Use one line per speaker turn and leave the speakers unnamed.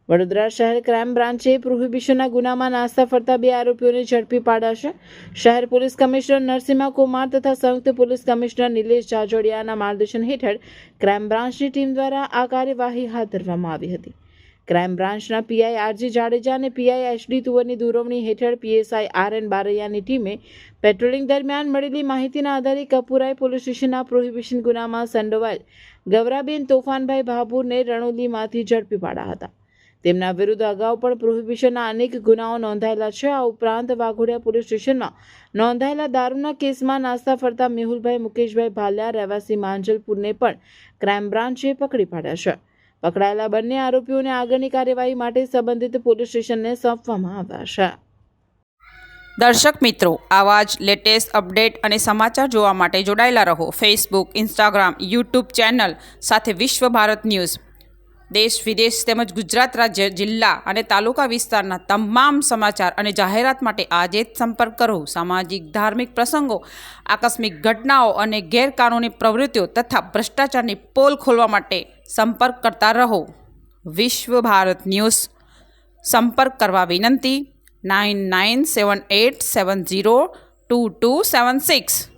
વડોદરા શહેર ક્રાઇમ બ્રાન્ચે પ્રોહિબિશનના ગુનામાં નાસ્તા ફરતા 2 આરોપીઓને ઝડપી પાડ્યા છે. શહેર પોલીસ કમિશનર નરસિંહા કુમાર તથા સંયુક્ત પોલીસ કમિશનર નિલેશ જાજોડિયાના માર્ગદર્શન હેઠળ ક્રાઇમ બ્રાન્ચની ટીમ દ્વારા આ કાર્યવાહી હાથ ધરવામાં આવી હતી. ક્રાઇમ બ્રાન્ચના પીઆઈ આરજી જાડેજા અને પીઆઈ એચડી તુવરની દોરવણી હેઠળ પીએસઆઈ આરએન બારૈયાની ટીમે પેટ્રોલિંગ દરમિયાન મળેલી માહિતીના આધારે કપુરાઈ પોલીસ સ્ટેશનના પ્રોહિબિશન ગુનામાં સંડોવાયેલ ગવરાબેન તોફાનભાઈ ભાભુરને રણોલીમાંથી ઝડપી પાડ્યા હતા. તેમના વિરુદ્ધ અગાઉ પણ પ્રોહિબિશનના અનેક ગુનાઓ નોંધાયેલા છે. આ ઉપરાંત વાઘોડિયા પોલીસ સ્ટેશનમાં નોંધાયેલા દારૂના કેસમાં નાસ્તા ફરતા મેહુલભાઈ મુકેશભાઈ ભાલિયા રહેવાસી માંજલપુરને પણ ક્રાઇમ બ્રાન્ચે પકડી પાડ્યા છે. પકડાયેલા બંને આરોપીઓને આગળની કાર્યવાહી માટે સંબંધિત પોલીસ સ્ટેશનને સોંપવામાં આવ્યા છે.
દર્શક મિત્રો, આવા જ લેટેસ્ટ અપડેટ અને સમાચાર જોવા માટે જોડાયેલા રહો ફેસબુક, ઇન્સ્ટાગ્રામ, યુટ્યુબ ચેનલ સાથે વિશ્વ ભારત ન્યૂઝ. દેશ વિદેશ તેમજ ગુજરાત રાજ્ય, જિલ્લા અને તાલુકા વિસ્તારના તમામ સમાચાર અને જાહેરાત માટે આજે જ સંપર્ક કરો. સામાજિક ધાર્મિક પ્રસંગો, આકસ્મિક ઘટનાઓ અને ગેરકાનૂની પ્રવૃત્તિઓ તથા ભ્રષ્ટાચારની પોલ ખોલવા માટે સંપર્ક કરતા રહો. વિશ્વ ભારત ન્યૂઝ. સંપર્ક કરવા વિનંતી 9978702276.